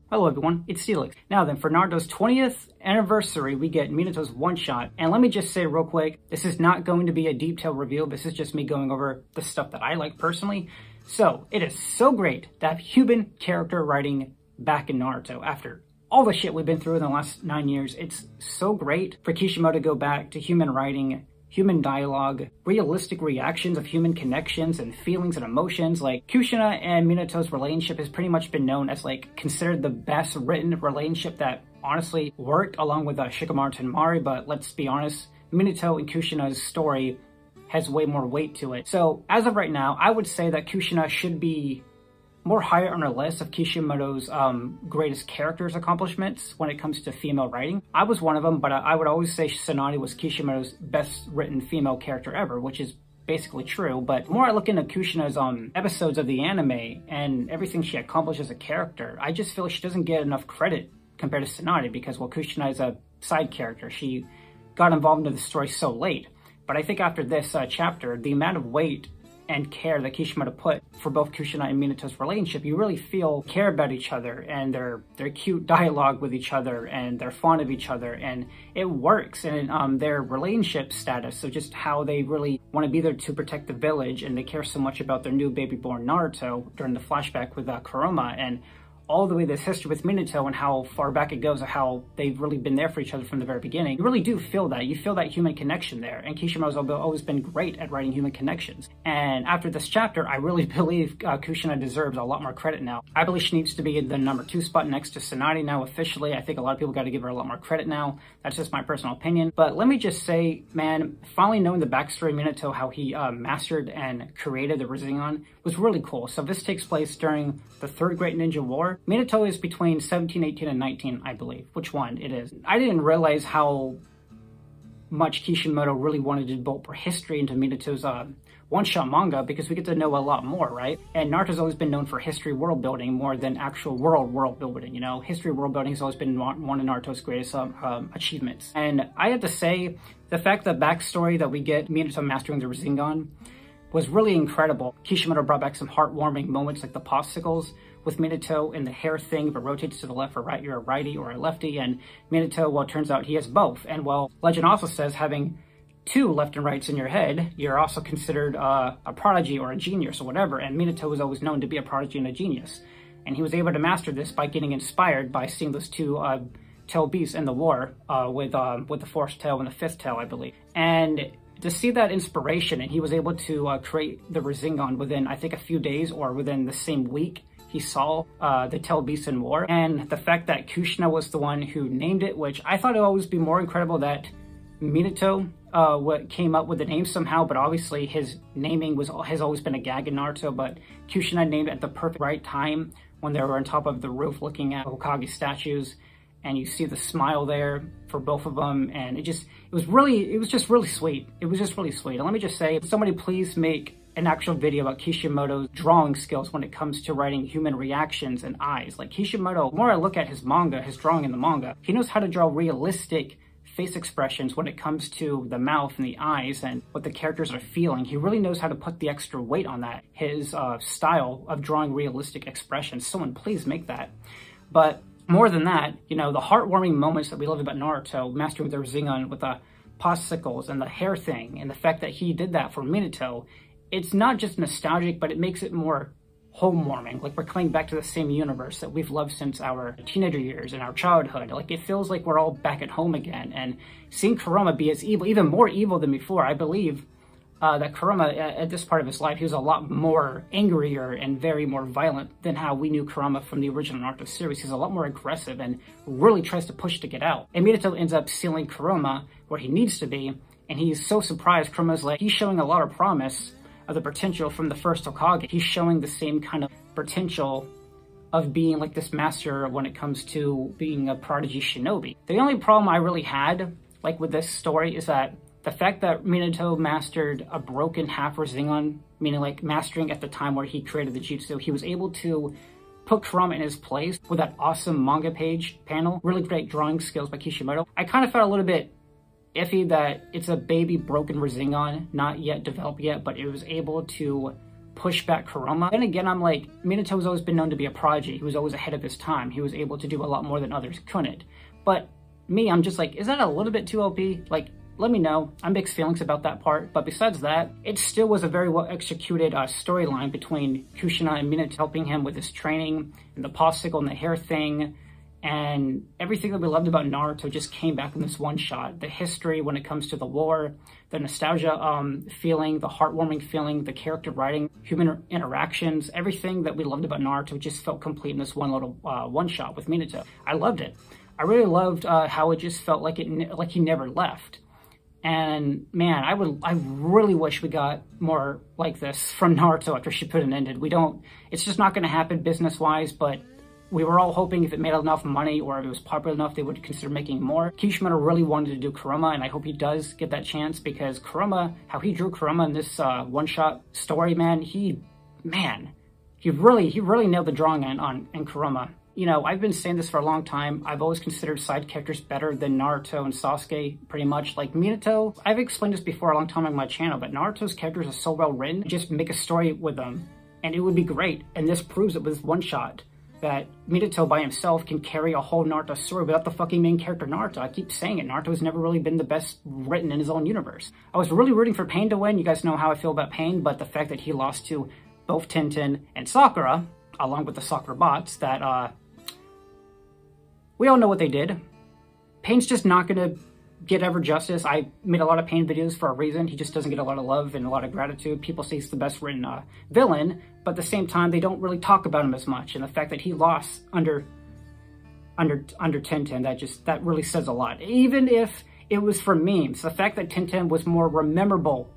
Hello everyone, it's Felix. Now then, for Naruto's 20th anniversary, we get Minato's one-shot. And let me just say real quick, this is not going to be a detailed review. This is just me going over the stuff that I like personally. So, it is so great to have human character writing back in Naruto after all the shit we've been through in the last 9 years. It's so great for Kishimoto to go back to human writing, human dialogue, realistic reactions of human connections and feelings and emotions. Like, Kushina and Minato's relationship has pretty much been known as, like, considered the best written relationship that honestly worked, along with Shikamaru and Mari. But let's be honest, Minato and Kushina's story has way more weight to it. So as of right now, I would say that Kushina should be more higher on our list of Kishimoto's greatest characters accomplishments when it comes to female writing. I was one of them, but I would always say Tsunade was Kishimoto's best written female character ever, which is basically true. But the more I look into Kushina's episodes of the anime and everything she accomplished as a character, I just feel like she doesn't get enough credit compared to Tsunade, because while Kushina is a side character, she got involved into the story so late. But I think after this chapter, the amount of weight and care that Kishimoto put for both Kushina and Minato's relationship, you really feel care about each other and their cute dialogue with each other, and they're fond of each other, and it works. And their relationship status, so just how they really want to be there to protect the village, and they care so much about their new baby born Naruto during the flashback with Kurama, and all the way this history with Minato and how far back it goes, and how they've really been there for each other from the very beginning. You really do feel that. You feel that human connection there. And Kishimoto's always been great at writing human connections. And after this chapter, I really believe Kushina deserves a lot more credit now. I believe she needs to be in the number 2 spot next to Tsunade now officially. I think a lot of people got to give her a lot more credit now. That's just my personal opinion. But let me just say, man, finally knowing the backstory of Minato, how he mastered and created the Rasengan, was really cool. So this takes place during the Third Great Ninja War. Minato is between 17, 18, and 19, I believe. Which one it is. I didn't realize how much Kishimoto really wanted to devote history into Minato's one-shot manga, because we get to know a lot more, right? And Naruto's always been known for history world building more than actual world building, you know? History world building has always been one of Naruto's greatest achievements. And I have to say, the fact that backstory that we get Minato mastering the Rasengan was really incredible. Kishimoto brought back some heartwarming moments, like the popsicles with Minato and the hair thing. If it rotates to the left or right, you're a righty or a lefty. And Minato, well, it turns out he has both. And well, legend also says having 2 left and rights in your head, you're also considered a prodigy or a genius or whatever. And Minato was always known to be a prodigy and a genius. And he was able to master this by getting inspired by seeing those 2 tail beasts in the war with the 4th tail and the 5th tail, I believe. And to see that inspiration, and he was able to create the Rasengan within, I think, a few days or within the same week he saw the tail beast in war. And the fact that Kushina was the one who named it, which I thought it would always be more incredible that Minato came up with the name somehow, but obviously his naming has always been a gag in Naruto. But Kushina named it at the perfect right time when they were on top of the roof looking at Hokage statues. And you see the smile there for both of them, and it was just really sweet. It was just really sweet. And let me just say, somebody please make an actual video about Kishimoto's drawing skills when it comes to writing human reactions and eyes. Like, Kishimoto, the more I look at his manga, his drawing in the manga, he knows how to draw realistic face expressions when it comes to the mouth and the eyes and what the characters are feeling. He really knows how to put the extra weight on that. His style of drawing realistic expressions. Someone please make that. But more than that, you know, the heartwarming moments that we love about Naruto, mastering the Rasengan with the popsicles and the hair thing, and the fact that he did that for Minato, it's not just nostalgic, but it makes it more home-warming. Like, we're coming back to the same universe that we've loved since our teenager years and our childhood. Like, it feels like we're all back at home again. And seeing Kurama be as evil, even more evil than before, I believe that Kurama, at this part of his life, he was a lot more angrier and very more violent than how we knew Kurama from the original Naruto series. He's a lot more aggressive and really tries to push to get out. And Minato ends up sealing Kurama where he needs to be, and he's so surprised. Kurama's like, he's showing a lot of promise of the potential from the first Hokage. He's showing the same kind of potential of being like this master when it comes to being a prodigy shinobi. The only problem I really had, like, with this story is that the fact that Minato mastered a broken half Rasengan, meaning like mastering at the time where he created the jutsu, he was able to put Kurama in his place with that awesome manga page panel. Really great drawing skills by Kishimoto. I kind of felt a little bit iffy that it's a baby broken Rasengan, not yet developed yet, but it was able to push back Kurama. Then again, I'm like, Minato's always been known to be a prodigy. He was always ahead of his time. He was able to do a lot more than others couldn't. But me, I'm just like, is that a little bit too OP? Like, let me know. I have mixed feelings about that part. But besides that, it still was a very well executed storyline between Kushina and Minato, helping him with his training and the popsicle and the hair thing. And everything that we loved about Naruto just came back in this one shot. The history when it comes to the war, the nostalgia feeling, the heartwarming feeling, the character writing, human interactions, everything that we loved about Naruto just felt complete in this one little one shot with Minato. I loved it. I really loved how it just felt like like he never left. And man, I really wish we got more like this from Naruto after Shippuden ended. It's just not going to happen business-wise, but we were all hoping if it made enough money or if it was popular enough, they would consider making more. Kishimoto really wanted to do Kurama, and I hope he does get that chance, because Kurama, how he drew Kurama in this one-shot story, man, he really nailed the drawing in Kurama. You know, I've been saying this for a long time. I've always considered side characters better than Naruto and Sasuke, pretty much. Like Minato, I've explained this before a long time on my channel, but Naruto's characters are so well written. Just make a story with them, and it would be great. And this proves it with one shot, that Minato by himself can carry a whole Naruto story without the fucking main character Naruto. I keep saying it, Naruto has never really been the best written in his own universe. I was really rooting for Pain to win. You guys know how I feel about Pain, but the fact that he lost to both Tenten and Sakura, along with the Sakura bots, that we all know what they did. Pain's just not gonna get ever justice. I made a lot of Pain videos for a reason. He just doesn't get a lot of love and a lot of gratitude. People say he's the best written villain, but at the same time, they don't really talk about him as much. And the fact that he lost under Tenten, that really says a lot. Even if it was for memes, the fact that Tenten was more memorable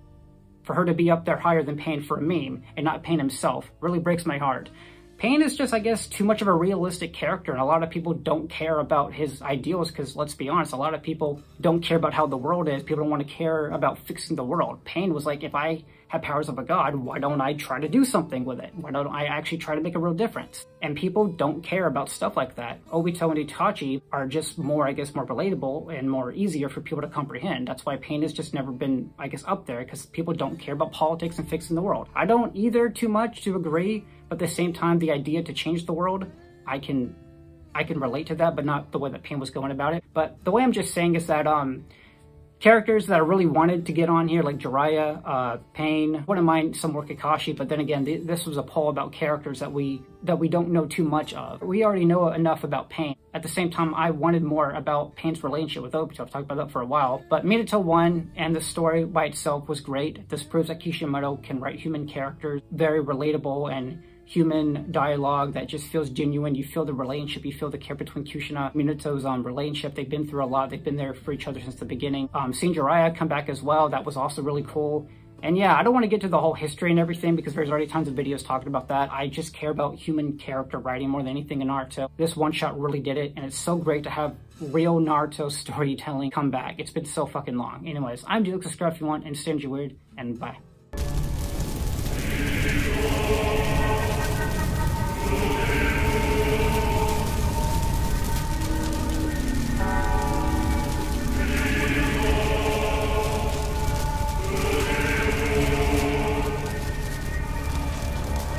for her to be up there higher than Pain for a meme and not Pain himself really breaks my heart. Pain is just, I guess, too much of a realistic character, and a lot of people don't care about his ideals because, let's be honest, a lot of people don't care about how the world is. People don't want to care about fixing the world. Pain was like, if I have powers of a god, why don't I try to do something with it? Why don't I actually try to make a real difference? And people don't care about stuff like that. Obito and Itachi are just more, I guess, more relatable and more easier for people to comprehend. That's why Pain has just never been, I guess, up there, because people don't care about politics and fixing the world. I don't either too much to agree, but at the same time, the idea to change the world, I can relate to that, but not the way that Pain was going about it. But the way I'm just saying is that characters that I really wanted to get on here, like Jiraiya, Pain, wouldn't mind some more Kakashi, but then again, this was a poll about characters that we don't know too much of. We already know enough about Pain. At the same time, I wanted more about Pain's relationship with Obito. I've talked about that for a while. But Minato One and the story by itself was great. This proves that Kishimoto can write human characters, very relatable and human dialogue that just feels genuine. You feel the relationship, you feel the care between Kushina and Minato's relationship. They've been through a lot. They've been there for each other since the beginning. Seeing Jiraiya come back as well, that was also really cool. And yeah, I don't want to get to the whole history and everything because there's already tons of videos talking about that. I just care about human character writing more than anything in Naruto. This one shot really did it, and it's so great to have real Naruto storytelling come back. It's been so fucking long. Anyways, I'm Duke. Subscribe if you want, and stay weird, and bye.